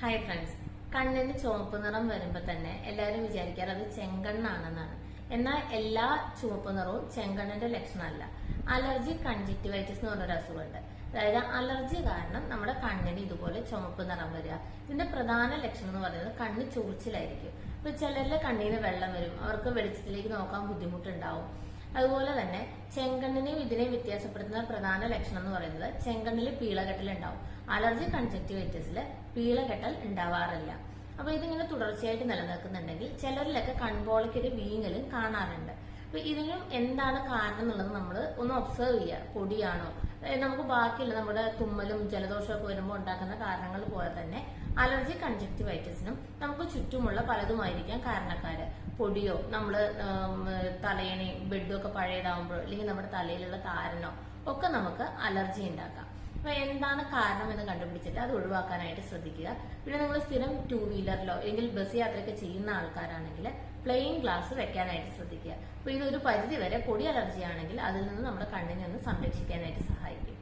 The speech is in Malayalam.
ഹായ് ഫ്രണ്ട്സ്, കണ്ണിന് ചുവപ്പ് നിറം വരുമ്പോൾ തന്നെ എല്ലാവരും വിചാരിക്കാറ് അത് ചെങ്കണ്ണാണെന്നാണ്. എന്നാൽ എല്ലാ ചുവപ്പ് നിറവും ചെങ്കണ്ണിന്റെ ലക്ഷണമല്ല. അലർജി കൺജക്റ്റിവൈറ്റിസ് എന്ന് പറഞ്ഞൊരു അസുഖമുണ്ട്. അതായത് അലർജി കാരണം നമ്മുടെ കണ്ണിന് ഇതുപോലെ ചുവപ്പ് നിറം വരിക. ഇതിന്റെ പ്രധാന ലക്ഷണം എന്ന് പറയുന്നത് കണ്ണ് ചൊറിച്ചിലായിരിക്കും. ഇപ്പൊ ചിലരിലെ കണ്ണിന് വെള്ളം വരും, അവർക്ക് വെളിച്ചത്തിലേക്ക് നോക്കാൻ ബുദ്ധിമുട്ടുണ്ടാവും. അതുപോലെ തന്നെ ചെങ്കണ്ണിനെയും ഇതിനെയും വ്യത്യാസപ്പെടുത്തുന്ന പ്രധാന ലക്ഷണം എന്ന് പറയുന്നത് ചെങ്കണ്ണിൽ പീളകെട്ടൽ ഉണ്ടാവും. അലർജി കൺജക്റ്റിവൈറ്റിസിൽ പീളകെട്ടൽ ഉണ്ടാവാറില്ല. അപ്പൊ ഇതിങ്ങനെ തുടർച്ചയായിട്ട് നിലനിൽക്കുന്നുണ്ടെങ്കിൽ ചിലരിലൊക്കെ കൺപോളയ്ക്ക് ഒരു വീങ്ങലും കാണാറുണ്ട്. അപ്പൊ ഇതിനും എന്താണ് കാരണം എന്നുള്ളത് നമ്മൾ ഒന്ന് ഒബ്സർവ് ചെയ്യുക. പൊടിയാണോ, നമുക്ക് ബാക്കിയുള്ള നമ്മുടെ തുമ്മലും ജലദോഷവും ഒക്കെ വരുമ്പോൾ ഉണ്ടാക്കുന്ന കാരണങ്ങൾ പോലെ തന്നെ അലർജി കൺജക്റ്റിവൈറ്റിസിനും നമുക്ക് ചുറ്റുമുള്ള പലതുമായിരിക്കാം കാരണക്കാര്. പൊടിയോ, നമ്മള് തലയണയും ബെഡും ഒക്കെ പഴയതാവുമ്പോഴോ, അല്ലെങ്കിൽ നമ്മുടെ തലയിലുള്ള താരനോ ഒക്കെ നമുക്ക് അലർജി ഉണ്ടാക്കാം. അപ്പൊ എന്താണ് കാരണം എന്ന് കണ്ടുപിടിച്ചിട്ട് അത് ഒഴിവാക്കാനായിട്ട് ശ്രദ്ധിക്കുക. പിന്നെ നിങ്ങൾ സ്ഥിരം 2 വീലറിലോ അല്ലെങ്കിൽ ബസ് യാത്രയൊക്കെ ചെയ്യുന്ന ആൾക്കാരാണെങ്കിൽ പ്ലെയിൻ ഗ്ലാസ് വെക്കാനായിട്ട് ശ്രദ്ധിക്കുക. അപ്പൊ ഇതൊരു പരിധി വരെ പൊടി അലർജി ആണെങ്കിൽ അതിൽ നിന്ന് നമ്മുടെ കണ്ണിനെ ഒന്ന് സംരക്ഷിക്കാനായിട്ട് സഹായിക്കും.